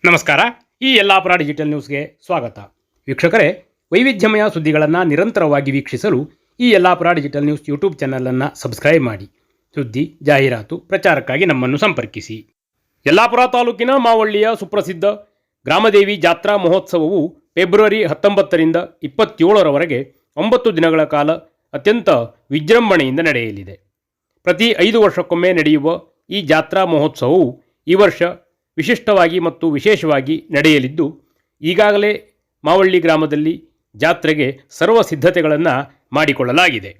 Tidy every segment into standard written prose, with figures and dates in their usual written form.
ನಮಸ್ಕಾರ. ಈ ಯಲ್ಲಾಪುರ ಡಿಜಿಟಲ್ ನ್ಯೂಸ್ಗೆ ಸ್ವಾಗತ. ವೀಕ್ಷಕರೇ, ವೈವಿಧ್ಯಮಯ ಸುದ್ದಿಗಳನ್ನು ನಿರಂತರವಾಗಿ ವೀಕ್ಷಿಸಲು ಈ ಯಲ್ಲಾಪುರ ಡಿಜಿಟಲ್ ನ್ಯೂಸ್ ಯೂಟ್ಯೂಬ್ ಚಾನಲನ್ನು ಸಬ್ಸ್ಕ್ರೈಬ್ ಮಾಡಿ. ಸುದ್ದಿ, ಜಾಹೀರಾತು, ಪ್ರಚಾರಕ್ಕಾಗಿ ನಮ್ಮನ್ನು ಸಂಪರ್ಕಿಸಿ. ಯಲ್ಲಾಪುರ ತಾಲೂಕಿನ ಮಾವಳ್ಳಿಯ ಸುಪ್ರಸಿದ್ಧ ಗ್ರಾಮದೇವಿ ಜಾತ್ರಾ ಮಹೋತ್ಸವವು ಫೆಬ್ರವರಿ 19ರಿಂದ 27ರವರೆಗೆ 9 ದಿನಗಳ ಕಾಲ ಅತ್ಯಂತ ವಿಜೃಂಭಣೆಯಿಂದ ನಡೆಯಲಿದೆ. ಪ್ರತಿ 5 ವರ್ಷಕ್ಕೊಮ್ಮೆ ನಡೆಯುವ ಈ ಜಾತ್ರಾ ಮಹೋತ್ಸವವು ಈ ವರ್ಷ ವಿಶಿಷ್ಟವಾಗಿ ಮತ್ತು ವಿಶೇಷವಾಗಿ ನಡೆಯಲಿದ್ದು, ಈಗಾಗಲೇ ಮಾವಳ್ಳಿ ಗ್ರಾಮದಲ್ಲಿ ಜಾತ್ರೆಗೆ ಸರ್ವ ಸಿದ್ಧತೆಗಳನ್ನು ಮಾಡಿಕೊಳ್ಳಲಾಗಿದೆ.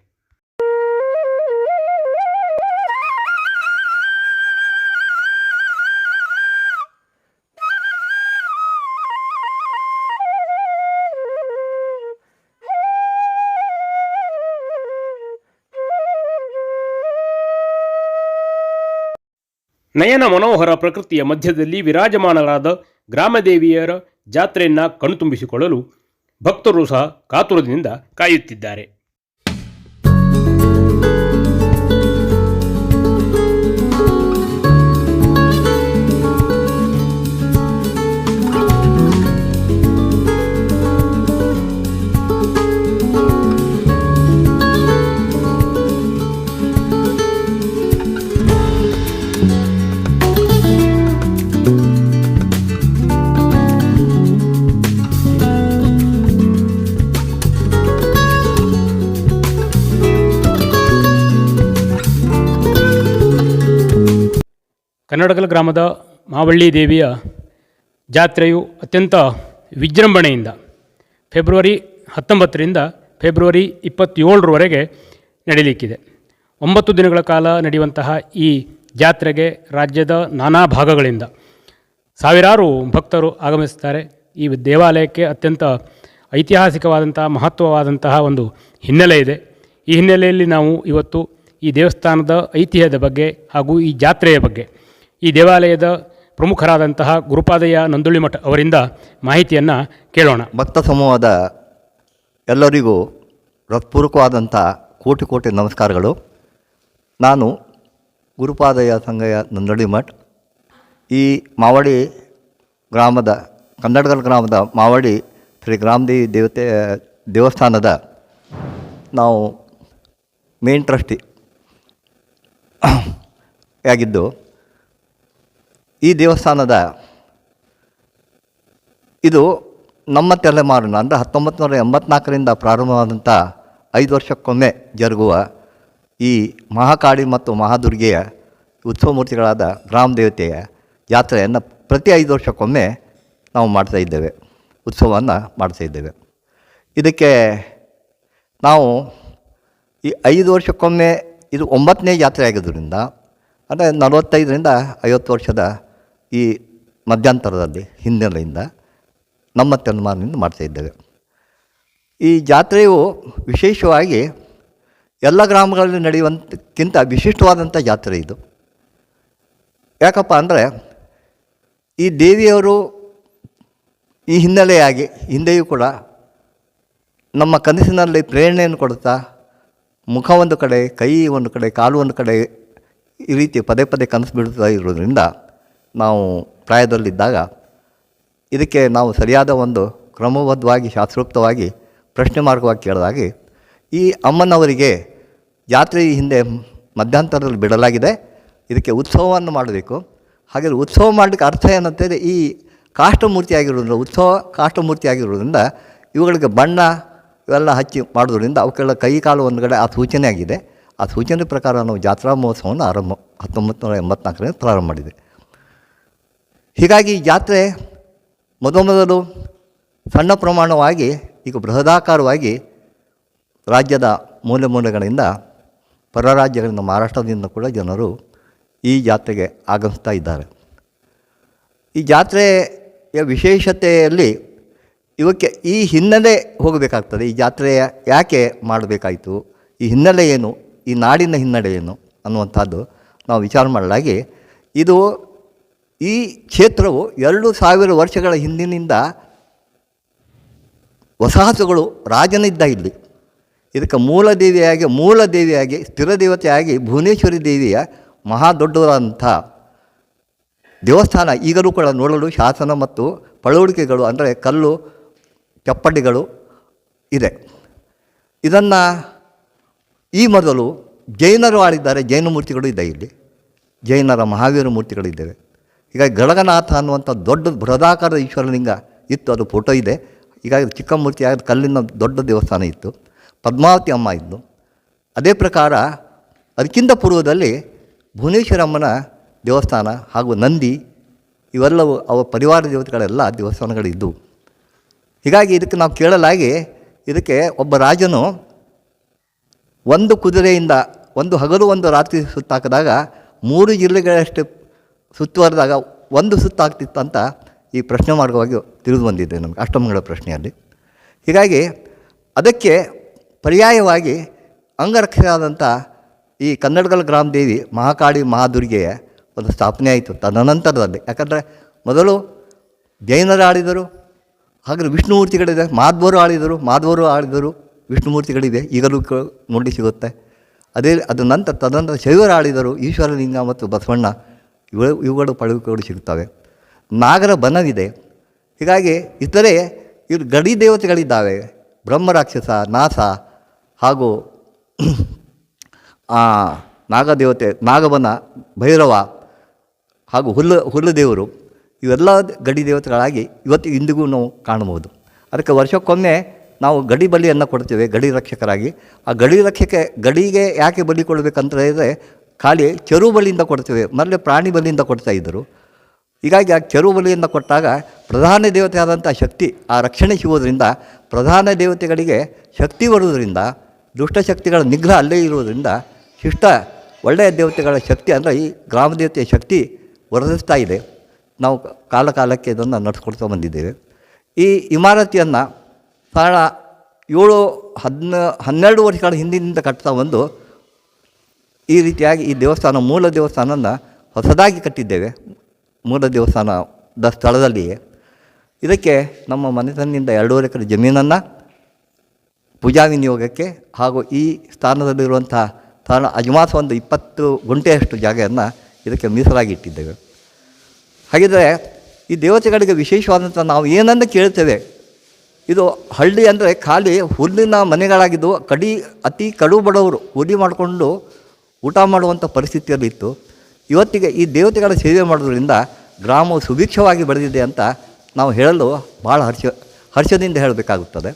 ನಯನ ಮನೋಹರ ಪ್ರಕೃತಿಯ ಮಧ್ಯದಲ್ಲಿ ವಿರಾಜಮಾನರಾದ ಗ್ರಾಮದೇವಿಯರ ಜಾತ್ರೆಯನ್ನು ಕಣ್ತುಂಬಿಸಿಕೊಳ್ಳಲು ಭಕ್ತರು ಸಹ ಕಾತುರದಿಂದ ಕಾಯುತ್ತಿದ್ದಾರೆ. ಕನ್ನಡಗಲ್ ಗ್ರಾಮದ ಮಾವಳ್ಳಿ ದೇವಿಯ ಜಾತ್ರೆಯು ಅತ್ಯಂತ ವಿಜೃಂಭಣೆಯಿಂದ ಫೆಬ್ರವರಿ 19ರಿಂದ ಫೆಬ್ರವರಿ 27ರವರೆಗೆ ನಡೆಯಲಿಕ್ಕಿದೆ. 9 ದಿನಗಳ ಕಾಲ ನಡೆಯುವಂತಹ ಈ ಜಾತ್ರೆಗೆ ರಾಜ್ಯದ ನಾನಾ ಭಾಗಗಳಿಂದ ಸಾವಿರಾರು ಭಕ್ತರು ಆಗಮಿಸುತ್ತಾರೆ. ಈ ದೇವಾಲಯಕ್ಕೆ ಅತ್ಯಂತ ಐತಿಹಾಸಿಕವಾದಂತಹ ಮಹತ್ವವಾದಂತಹ ಒಂದು ಹಿನ್ನೆಲೆ ಇದೆ. ಈ ಹಿನ್ನೆಲೆಯಲ್ಲಿ ನಾವು ಇವತ್ತು ಈ ದೇವಸ್ಥಾನದ ಐತಿಹ್ಯದ ಬಗ್ಗೆ ಹಾಗೂ ಈ ಜಾತ್ರೆಯ ಬಗ್ಗೆ ಈ ದೇವಾಲಯದ ಪ್ರಮುಖರಾದಂತಹ ಗುರುಪಾದಯ್ಯ ನಂದುಳಿಮಠ ಅವರಿಂದ ಮಾಹಿತಿಯನ್ನು ಕೇಳೋಣ. ಭಕ್ತ ಸಮೂಹದ ಎಲ್ಲರಿಗೂ ಹೃತ್ಪೂರ್ವಕವಾದಂಥ ಕೋಟಿ ಕೋಟಿ ನಮಸ್ಕಾರಗಳು. ನಾನು ಗುರುಪಾದಯ್ಯ ಸಂಗಯ್ಯ ನಂದುಳಿಮಠ, ಈ ಮಾವಡಿ ಗ್ರಾಮದ ಕನ್ನಡಗಲ್ ಗ್ರಾಮದ ಮಾವಡಿ ಶ್ರೀ ಗ್ರಾಮದೇವಿ ದೇವಸ್ಥಾನದ ನಾವು ಮೇನ್ ಟ್ರಸ್ಟಿ ಆಗಿದ್ದು, ಈ ದೇವಸ್ಥಾನದ ಇದು ನಮ್ಮ ತಲೆಮಾರಿನ ಅಂದರೆ 1984ರಿಂದ ಪ್ರಾರಂಭವಾದಂಥ 5 ವರ್ಷಕ್ಕೊಮ್ಮೆ ಜರುಗುವ ಈ ಮಹಾಕಾಳಿ ಮತ್ತು ಮಹಾದುರ್ಗೆಯ ಉತ್ಸವ ಮೂರ್ತಿಗಳಾದ ಗ್ರಾಮ ದೇವತೆಯ ಜಾತ್ರೆಯನ್ನು ಪ್ರತಿ 5 ವರ್ಷಕ್ಕೊಮ್ಮೆ ನಾವು ಮಾಡ್ತಾಯಿದ್ದೇವೆ, ಉತ್ಸವವನ್ನು ಮಾಡ್ತಾಯಿದ್ದೇವೆ. ಇದಕ್ಕೆ ನಾವು ಈ 5 ವರ್ಷಕ್ಕೊಮ್ಮೆ ಇದು 9ನೇ ಜಾತ್ರೆ ಆಗಿದ್ದರಿಂದ, ಅಂದರೆ 45ರಿಂದ 50 ವರ್ಷದ ಈ ಮಧ್ಯಂತರದಲ್ಲಿ ಹಿನ್ನೆಲೆಯಿಂದ ನಮ್ಮ ತಲೆಮಾರಿನಿಂದ ಮಾಡ್ತಾಯಿದ್ದೇವೆ. ಈ ಜಾತ್ರೆಯು ವಿಶೇಷವಾಗಿ ಎಲ್ಲ ಗ್ರಾಮಗಳಲ್ಲಿ ನಡೆಯುವಂತಕ್ಕಿಂತ ವಿಶಿಷ್ಟವಾದಂಥ ಜಾತ್ರೆ ಇದು. ಯಾಕಪ್ಪ ಅಂದರೆ ಈ ದೇವಿಯವರು ಈ ಹಿನ್ನೆಲೆಯಾಗಿ ಹಿಂದೆಯೂ ಕೂಡ ನಮ್ಮ ಕನಸಿನಲ್ಲಿ ಪ್ರೇರಣೆಯನ್ನು ಕೊಡುತ್ತಾ ಮುಖ ಒಂದು ಕಡೆ, ಕೈ ಒಂದು ಕಡೆ, ಕಾಲು ಒಂದು ಕಡೆ ಈ ರೀತಿ ಪದೇ ಪದೇ ಕನಸು ಬಿಡುತ್ತಾ ಇರೋದ್ರಿಂದ ನಾವು ಪ್ರಾಯದಲ್ಲಿದ್ದಾಗ ಇದಕ್ಕೆ ನಾವು ಸರಿಯಾದ ಒಂದು ಕ್ರಮಬದ್ಧವಾಗಿ ಶಾಸ್ತ್ರೋಕ್ತವಾಗಿ ಪ್ರಶ್ನೆ ಮಾರ್ಗವಾಗಿ ಕೇಳಿದಾಗೆ ಈ ಅಮ್ಮನವರಿಗೆ ಜಾತ್ರೆ ಹಿಂದೆ ಮಧ್ಯಂತರದಲ್ಲಿ ಬಿಡಲಾಗಿದೆ, ಇದಕ್ಕೆ ಉತ್ಸವವನ್ನು ಮಾಡಬೇಕು. ಹಾಗೆ ಉತ್ಸವ ಮಾಡಲಿಕ್ಕೆ ಅರ್ಥ ಏನಂತೇಳಿ ಈ ಕಾಷ್ಟಮೂರ್ತಿ ಆಗಿರೋದ್ರಿಂದ, ಉತ್ಸವ ಕಾಷ್ಟಮೂರ್ತಿ ಆಗಿರೋದ್ರಿಂದ ಇವುಗಳಿಗೆ ಬಣ್ಣ ಇವೆಲ್ಲ ಹಚ್ಚಿ ಮಾಡೋದ್ರಿಂದ ಅವಕ್ಕೆಲ್ಲ ಕೈ ಕಾಲು ಒಂದು ಕಡೆ ಆ ಸೂಚನೆ ಆಗಿದೆ. ಆ ಸೂಚನೆ ಪ್ರಕಾರ ನಾವು ಜಾತ್ರಾ ಮಹೋತ್ಸವವನ್ನು 1984ರಿಂದ ಪ್ರಾರಂಭ ಮಾಡಿದೆ. ಹೀಗಾಗಿ ಜಾತ್ರೆ ಮೊದಲು ಸಣ್ಣ ಪ್ರಮಾಣವಾಗಿ ಈಗ ಬೃಹದಾಕಾರವಾಗಿ ರಾಜ್ಯದ ಮೂಲೆ ಮೂಲೆಗಳಿಂದ, ಹೊರ ರಾಜ್ಯಗಳಿಂದ, ಮಹಾರಾಷ್ಟ್ರದಿಂದ ಕೂಡ ಜನರು ಈ ಜಾತ್ರೆಗೆ ಆಗಮಿಸ್ತಾ ಇದ್ದಾರೆ. ಈ ಜಾತ್ರೆಯ ವಿಶೇಷತೆಯಲ್ಲಿ ಇವಕ್ಕೆ ಈ ಹಿನ್ನೆಲೆ ಹೋಗಬೇಕಾಗ್ತದೆ. ಈ ಜಾತ್ರೆಯ ಯಾಕೆ ಮಾಡಬೇಕಾಯಿತು, ಈ ಹಿನ್ನೆಲೆ ಏನು, ಈ ನಾಡಿನ ಹಿನ್ನಡೆ ಏನು ಅನ್ನುವಂಥದ್ದು ನಾವು ವಿಚಾರ ಮಾಡಲಾಗಿ, ಇದು ಈ ಕ್ಷೇತ್ರವು 2000 ವರ್ಷಗಳ ಹಿಂದಿನಿಂದ ವಸಾಹತುಗಳು ರಾಜನಿದ್ದ ಇಲ್ಲಿ. ಇದಕ್ಕೆ ಮೂಲ ದೇವಿಯಾಗಿ ಸ್ಥಿರ ದೇವತೆಯಾಗಿ ಭುವನೇಶ್ವರಿ ದೇವಿಯ ಮಹಾ ದೊಡ್ಡವರಂಥ ದೇವಸ್ಥಾನ ಈಗಲೂ ಕೂಡ ನೋಡಲು ಶಾಸನ ಮತ್ತು ಪಳವಳಿಕೆಗಳು ಅಂದರೆ ಕಲ್ಲು ಚಪ್ಪಡಿಗಳು ಇದೆ. ಇದನ್ನು ಈ ಮೊದಲು ಜೈನರು ಆಳಿದ್ದಾರೆ, ಜೈನ ಮೂರ್ತಿಗಳು ಇದೆ. ಇಲ್ಲಿ ಜೈನರ ಮಹಾವೀರ ಮೂರ್ತಿಗಳಿದ್ದೇವೆ. ಹೀಗಾಗಿ ಗಳಗನಾಥ ಅನ್ನುವಂಥ ದೊಡ್ಡ ಬೃಹದಾಕಾರದ ಈಶ್ವರಲಿಂಗ ಇತ್ತು, ಅದು ಫೋಟೋ ಇದೆ. ಹೀಗಾಗಿ ಚಿಕ್ಕ ಮೂರ್ತಿ ಆದ ಕಲ್ಲಿನ ದೊಡ್ಡ ದೇವಸ್ಥಾನ ಇತ್ತು. ಪದ್ಮಾವತಿ ಅಮ್ಮ ಇದ್ದು. ಅದೇ ಪ್ರಕಾರ ಅದಕ್ಕಿಂತ ಪೂರ್ವದಲ್ಲಿ ಭುವನೇಶ್ವರಮ್ಮನ ದೇವಸ್ಥಾನ ಹಾಗೂ ನಂದಿ ಇವೆಲ್ಲವೂ ಅವರ ಪರಿವಾರ ದೇವತೆಗಳೆಲ್ಲ ದೇವಸ್ಥಾನಗಳಿದ್ದವು. ಹೀಗಾಗಿ ಇದಕ್ಕೆ ನಾವು ಕೇಳಲಾಗಿ ಇದಕ್ಕೆ ಒಬ್ಬ ರಾಜನು ಒಂದು ಕುದುರೆಯಿಂದ ಒಂದು ಹಗಲು ಒಂದು ರಾತ್ರಿ ಸುತ್ತಾಕಿದಾಗ 3 ಜಿಲ್ಲೆಗಳಷ್ಟು ಸುತ್ತುವರೆದಾಗ ಒಂದು ಸುತ್ತಾಗ್ತಿತ್ತು ಅಂತ ಈ ಪ್ರಶ್ನೆ ಮಾರ್ಗವಾಗಿ ತಿಳಿದು ಬಂದಿದೆ ನಮಗೆ ಅಷ್ಟಮಂಗಳ ಪ್ರಶ್ನೆಯಲ್ಲಿ. ಹೀಗಾಗಿ ಅದಕ್ಕೆ ಪರ್ಯಾಯವಾಗಿ ಅಂಗರಕ್ಷೆಯಾದಂಥ ಈ ಕನ್ನಡಗಲ್ ಗ್ರಾಮದೇವಿ ಮಹಾಕಾಳಿ ಮಹಾದುರ್ಗೆಯ ಒಂದು ಸ್ಥಾಪನೆ ಆಯಿತು ತದನಂತರದಲ್ಲಿ. ಯಾಕಂದರೆ ಮೊದಲು ಜೈನರು ಆಳಿದರು, ಹಾಗೆ ವಿಷ್ಣುಮೂರ್ತಿಗಳಿದೆ, ಮಾಧ್ವರು ಆಳಿದರು, ವಿಷ್ಣುಮೂರ್ತಿಗಳಿವೆ, ಈಗಲೂ ನೋಡಿ ಸಿಗುತ್ತೆ. ಅದು ನಂತರ ತದನಂತರ ಶೈವರು ಆಳಿದರು, ಈಶ್ವರಲಿಂಗ ಮತ್ತು ಬಸವಣ್ಣ ಇವುಗಳು ಪಳವಿಕೆಗಳು ಸಿಗುತ್ತವೆ. ನಾಗರ ಬನವಿದೆ. ಹೀಗಾಗಿ ಇತರೆ ಇವರು ಗಡಿ ದೇವತೆಗಳಿದ್ದಾವೆ, ಬ್ರಹ್ಮರಾಕ್ಷಸ, ನಾಸ ಹಾಗೂ ನಾಗದೇವತೆ, ನಾಗಬನ, ಭೈರವ ಹಾಗೂ ಹುಲ್ಲು ದೇವರು ಇವೆಲ್ಲ ಗಡಿ ದೇವತೆಗಳಾಗಿ ಇಂದಿಗೂ ನಾವು ಕಾಣಬಹುದು. ಅದಕ್ಕೆ ವರ್ಷಕ್ಕೊಮ್ಮೆ ನಾವು ಗಡಿ ಬಲಿಯನ್ನು ಕೊಡ್ತೇವೆ ಗಡಿ ರಕ್ಷಕರಾಗಿ. ಆ ಗಡಿಗೆ ಯಾಕೆ ಬಲಿ ಕೊಡಬೇಕಂತ ಹೇಳಿದರೆ ಖಾಲಿ ಚೆರು ಬಲಿಯಿಂದ ಕೊಡ್ತೇವೆ, ಮೊದಲೇ ಪ್ರಾಣಿ ಬಲಿಯಿಂದ ಕೊಡ್ತಾಯಿದ್ದರು. ಹೀಗಾಗಿ ಆ ಚೆರು ಬಲಿಯಿಂದ ಕೊಟ್ಟಾಗ ಪ್ರಧಾನ ದೇವತೆ ಆದಂಥ ಶಕ್ತಿ ಆ ರಕ್ಷಣೆ ಸಿಗೋದ್ರಿಂದ, ಪ್ರಧಾನ ದೇವತೆಗಳಿಗೆ ಶಕ್ತಿ ಬರುವುದರಿಂದ, ದುಷ್ಟಶಕ್ತಿಗಳ ನಿಗ್ರಹ ಅಲ್ಲೇ ಇರುವುದರಿಂದ ಶಿಷ್ಟ ಒಳ್ಳೆಯ ದೇವತೆಗಳ ಶಕ್ತಿ ಅಂದರೆ ಈ ಗ್ರಾಮ ದೇವತೆಯ ಶಕ್ತಿ ವರ್ಧಿಸ್ತಾ ಇದೆ. ನಾವು ಕಾಲಕ್ಕೆ ಇದನ್ನು ನಡೆಸ್ಕೊಳ್ತಾ ಬಂದಿದ್ದೇವೆ. ಈ ಇಮಾರತಿಯನ್ನು ಕಾರಣ 12 ವರ್ಷಗಳ ಹಿಂದಿನಿಂದ ಕಟ್ತಾ ಬಂದು ಈ ರೀತಿಯಾಗಿ ಈ ದೇವಸ್ಥಾನ ಮೂಲ ದೇವಸ್ಥಾನವನ್ನು ಹೊಸದಾಗಿ ಕಟ್ಟಿದ್ದೇವೆ. ಮೂಲ ದೇವಸ್ಥಾನದ ಸ್ಥಳದಲ್ಲಿಯೇ ಇದಕ್ಕೆ ನಮ್ಮ ಮನೆತನದಿಂದ 2.5 ಎಕರೆ ಜಮೀನನ್ನು ಪೂಜಾ ವಿನಿಯೋಗಕ್ಕೆ ಹಾಗೂ ಈ ಸ್ಥಾನದಲ್ಲಿರುವಂಥ ಸ್ಥಾನ ಅಜಮಾಸ ಒಂದು 20 ಗುಂಟೆಯಷ್ಟು ಜಾಗವನ್ನು ಇದಕ್ಕೆ ಮೀಸಲಾಗಿ ಇಟ್ಟಿದ್ದೇವೆ. ಹಾಗಿದ್ದರೆ ಈ ದೇವತೆಗಳಿಗೆ ವಿಶೇಷವಾದಂಥ ನಾವು ಏನನ್ನು ಕೇಳ್ತೇವೆ, ಇದು ಹಳ್ಳಿ ಅಂದರೆ ಖಾಲಿ ಹುಲ್ಲಿನ ಮನೆಗಳಾಗಿದ್ದು ಅತಿ ಕಡು ಬಡವರು ಕೂಲಿ ಮಾಡಿಕೊಂಡು ಊಟ ಮಾಡುವಂಥ ಪರಿಸ್ಥಿತಿಯಲ್ಲಿತ್ತು. ಇವತ್ತಿಗೆ ಈ ದೇವತೆಗಳ ಸೇವೆ ಮಾಡೋದ್ರಿಂದ ಗ್ರಾಮವು ಸುಭಿಕ್ಷವಾಗಿ ಬೆಳೆದಿದೆ ಅಂತ ನಾವು ಹೇಳಲು ಭಾಳ ಹರ್ಷದಿಂದ ಹೇಳಬೇಕಾಗುತ್ತದೆ.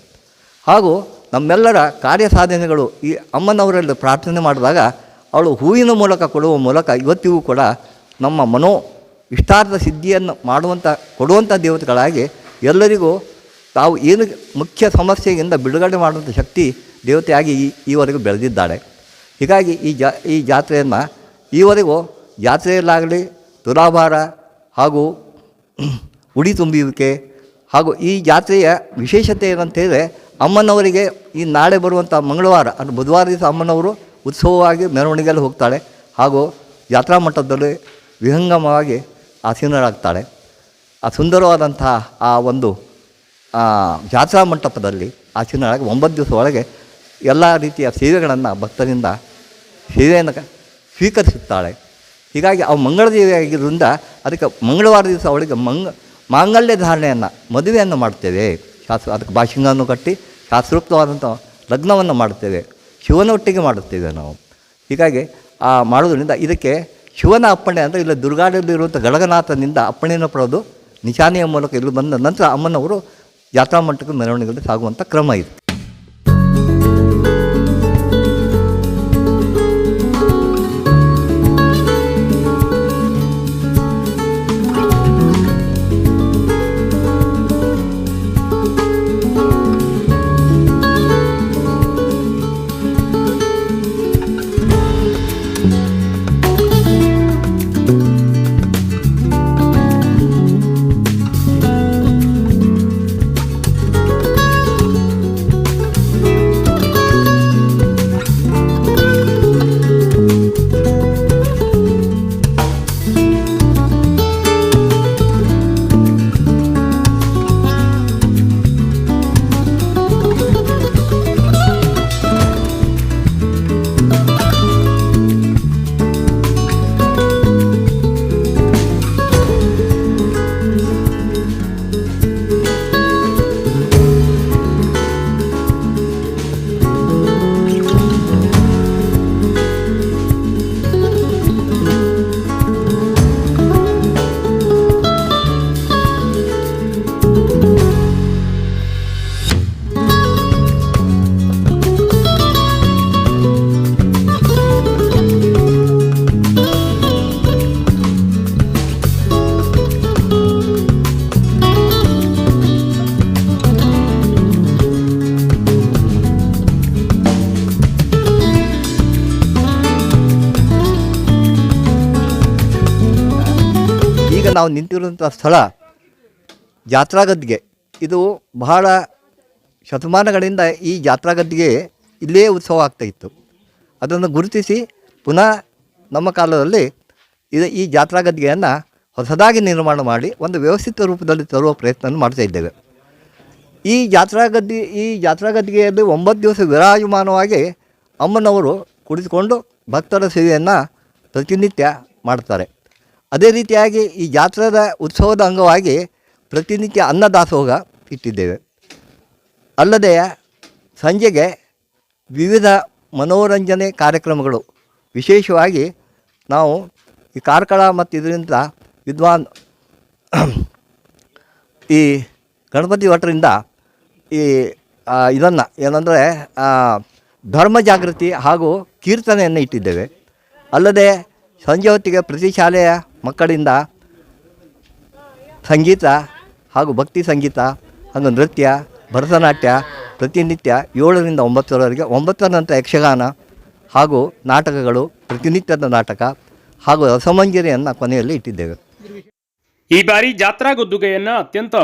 ಹಾಗೂ ನಮ್ಮೆಲ್ಲರ ಕಾರ್ಯ ಸಾಧನೆಗಳು ಈ ಅಮ್ಮನವರಲ್ಲಿ ಪ್ರಾರ್ಥನೆ ಮಾಡಿದಾಗ ಅವಳು ಹೂವಿನ ಮೂಲಕ ಕೊಡುವ ಮೂಲಕ ಇವತ್ತಿಗೂ ಕೂಡ ನಮ್ಮ ಇಷ್ಟಾರ್ಥ ಸಿದ್ಧಿಯನ್ನು ಕೊಡುವಂಥ ದೇವತೆಗಳಾಗಿ ಎಲ್ಲರಿಗೂ ತಾವು ಏನು ಮುಖ್ಯ ಸಮಸ್ಯೆಯಿಂದ ಬಿಡುಗಡೆ ಮಾಡುವಂಥ ಶಕ್ತಿ ದೇವತೆಯಾಗಿ ಈವರೆಗೂ ಬೆಳೆದಿದ್ದಾಳೆ. ಹೀಗಾಗಿ ಈ ಜಾತ್ರೆಯನ್ನು ಈವರೆಗೂ ಜಾತ್ರೆಯಲ್ಲಾಗಲಿ ತುಲಾಭಾರ ಹಾಗೂ ಉಡಿ ತುಂಬುವಿಕೆ ಹಾಗೂ ಈ ಜಾತ್ರೆಯ ವಿಶೇಷತೆ ಏನಂತೇಳಿದರೆ ಅಮ್ಮನವರಿಗೆ ಈ ನಾಳೆ ಬರುವಂಥ ಮಂಗಳವಾರ ಅಂದರೆ ಬುಧವಾರ ದಿವಸ ಅಮ್ಮನವರು ಉತ್ಸವವಾಗಿ ಮೆರವಣಿಗೆಯಲ್ಲಿ ಹೋಗ್ತಾಳೆ ಹಾಗೂ ಜಾತ್ರಾ ಮಟ್ಟದಲ್ಲಿ ವಿಹಂಗಮವಾಗಿ ಆಸೀನರಾಗ್ತಾಳೆ. ಆ ಸುಂದರವಾದಂತಹ ಆ ಒಂದು ಜಾತ್ರಾ ಮಂಟಪದಲ್ಲಿ ಆಸೀನರಾಗಿ 9 ದಿವಸ ಒಳಗೆ ಎಲ್ಲ ರೀತಿಯ ಸೇವೆಗಳನ್ನು ಭಕ್ತರಿಂದ ಸೇವೆಯನ್ನು ಸ್ವೀಕರಿಸುತ್ತಾಳೆ. ಹೀಗಾಗಿ ಅವು ಮಂಗಳದೇವಿಯಾಗಿದ್ದರಿಂದ ಅದಕ್ಕೆ ಮಂಗಳವಾರ ದಿವಸ ಅವಳಿಗೆ ಮಾಂಗಲ್ಯ ಧಾರಣೆಯನ್ನು ಮದುವೆಯನ್ನು ಮಾಡ್ತೇವೆ. ಅದಕ್ಕೆ ಬಾಶಿಂಗವನ್ನು ಕಟ್ಟಿ ಶಾಸ್ತ್ರೋಕ್ತವಾದಂಥ ಲಗ್ನವನ್ನು ಮಾಡುತ್ತೇವೆ, ಶಿವನೊಟ್ಟಿಗೆ ಮಾಡುತ್ತೇವೆ ನಾವು. ಹೀಗಾಗಿ ಮಾಡೋದ್ರಿಂದ ಇದಕ್ಕೆ ಶಿವನ ಅಪ್ಪಣೆ ಅಂದರೆ ಇಲ್ಲ ದುರ್ಗಾಡಲ್ಲಿರುವಂಥ ಗಳಗನಾಥನಿಂದ ಅಪ್ಪಣೆಯನ್ನು ಪಡೆದು ನಿಶಾನೆಯ ಮೂಲಕ ಇಲ್ಲಿ ಬಂದ ನಂತರ ಅಮ್ಮನವರು ಜಾತ್ರಾ ಮಂಟಪಕ್ಕೆ ಮೆರವಣಿಗೆಯಲ್ಲಿ ಸಾಗುವಂಥ ಕ್ರಮ ಇದೆ. ಈಗ ನಾವು ನಿಂತಿರುವಂಥ ಸ್ಥಳ ಜಾತ್ರಾ ಗದ್ದಿಗೆ. ಇದು ಬಹಳ ಶತಮಾನಗಳಿಂದ ಈ ಜಾತ್ರಾ ಗದ್ದಿಗೆ ಇಲ್ಲೇ ಉತ್ಸವ ಆಗ್ತಾಯಿತ್ತು. ಅದನ್ನು ಗುರುತಿಸಿ ಪುನಃ ನಮ್ಮ ಕಾಲದಲ್ಲಿ ಈ ಜಾತ್ರಾ ಗದ್ದಿಗೆಯನ್ನು ಹೊಸದಾಗಿ ನಿರ್ಮಾಣ ಮಾಡಿ ಒಂದು ವ್ಯವಸ್ಥಿತ ರೂಪದಲ್ಲಿ ತರುವ ಪ್ರಯತ್ನ ಮಾಡ್ತಾಯಿದ್ದೇವೆ. ಈ ಜಾತ್ರಾ ಗದ್ದಿಗೆಯಲ್ಲಿ 9 ದಿವಸ ವಿರಾಜಮಾನವಾಗಿ ಅಮ್ಮನವರು ಕುಳಿತುಕೊಂಡು ಭಕ್ತರ ಸೇವೆಯನ್ನು ಪ್ರತಿನಿತ್ಯ ಮಾಡ್ತಾರೆ. ಅದೇ ರೀತಿಯಾಗಿ ಈ ಜಾತ್ರೆದ ಉತ್ಸವದ ಅಂಗವಾಗಿ ಪ್ರತಿನಿತ್ಯ ಅನ್ನದಾಸೋಹ ಇಟ್ಟಿದ್ದೇವೆ. ಅಲ್ಲದೆ ಸಂಜೆಗೆ ವಿವಿಧ ಮನೋರಂಜನೆ ಕಾರ್ಯಕ್ರಮಗಳು, ವಿಶೇಷವಾಗಿ ನಾವು ಈ ಕಾರ್ಕಳ ಮತ್ತು ಇದರಿಂದ ವಿದ್ವಾನ್ ಈ ಗಣಪತಿ ಭಟ್ರಿಂದ ಈ ಇದನ್ನು ಏನಂದರೆ ಧರ್ಮ ಜಾಗೃತಿ ಹಾಗೂ ಕೀರ್ತನೆಯನ್ನು ಇಟ್ಟಿದ್ದೇವೆ. ಅಲ್ಲದೆ ಸಂಜೆ ಹೊತ್ತಿಗೆ ಪ್ರತಿ ಶಾಲೆಯ ಮಕ್ಕಳಿಂದ ಸಂಗೀತ ಹಾಗೂ ಭಕ್ತಿ ಸಂಗೀತ ಹಾಗೂ ನೃತ್ಯ, ಭರತನಾಟ್ಯ ಪ್ರತಿನಿತ್ಯ 7ರಿಂದ 9ರವರೆಗೆ, 9ರ ನಂತರ ಯಕ್ಷಗಾನ ಹಾಗೂ ನಾಟಕಗಳು, ಪ್ರತಿನಿತ್ಯದ ನಾಟಕ ಹಾಗೂ ರಸಮಂಜರಿಯನ್ನು ಕೊನೆಯಲ್ಲಿ ಇಟ್ಟಿದ್ದೇವೆ. ಈ ಬಾರಿ ಜಾತ್ರಾ ಗದ್ದುಗೆಯನ್ನು ಅತ್ಯಂತ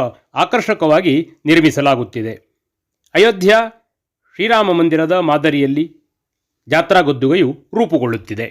ಆಕರ್ಷಕವಾಗಿ ನಿರ್ಮಿಸಲಾಗುತ್ತಿದೆ. ಅಯೋಧ್ಯ ಶ್ರೀರಾಮ ಮಂದಿರದ ಮಾದರಿಯಲ್ಲಿ ಜಾತ್ರಾ ಗದ್ದುಗೆಯು ರೂಪುಗೊಳ್ಳುತ್ತಿದೆ.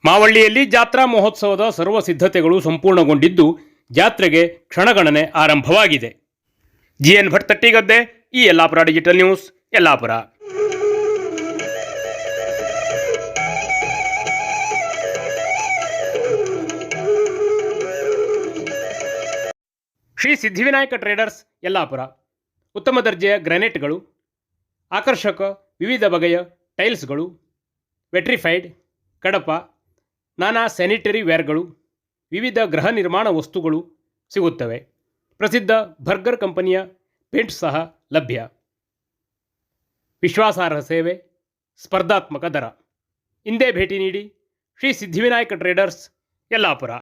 ಮಾವಳ್ಳಿಯಲ್ಲಿ ಜಾತ್ರಾ ಮಹೋತ್ಸವದ ಸರ್ವ ಸಿದ್ಧತೆಗಳು ಸಂಪೂರ್ಣಗೊಂಡಿದ್ದು ಜಾತ್ರೆಗೆ ಕ್ಷಣಗಣನೆ ಆರಂಭವಾಗಿದೆ. ಜಿಎನ್ ಭಟ್ ತಟ್ಟಿಗದ್ದೆ, ಈ Yellapur digital news, Yellapur. Shri Siddhivinayak traders, Yellapur. ಉತ್ತಮ ದರ್ಜೆಯ ಗ್ರಾನೈಟ್ಗಳು, ಆಕರ್ಷಕ ವಿವಿಧ ಬಗೆಯ ಟೈಲ್ಸ್ಗಳು, ವೆಟ್ರಿಫೈಡ್, ಕಡಪ, ನಾನಾ ಸ್ಯಾನಿಟರಿ ವೇರ್ಗಳು, ವಿವಿಧ ಗೃಹ ನಿರ್ಮಾಣ ವಸ್ತುಗಳು ಸಿಗುತ್ತವೆ. ಪ್ರಸಿದ್ಧ ಬರ್ಗರ್ ಕಂಪನಿಯ ಪೇಂಟ್ ಸಹ ಲಭ್ಯ. ವಿಶ್ವಾಸಾರ್ಹ ಸೇವೆ, ಸ್ಪರ್ಧಾತ್ಮಕ ದರ. ಇಂದೇ ಭೇಟಿ ನೀಡಿ ಶ್ರೀ ಸಿದ್ಧಿವಿನಾಯಕ ಟ್ರೇಡರ್ಸ್, ಯಲ್ಲಾಪುರ.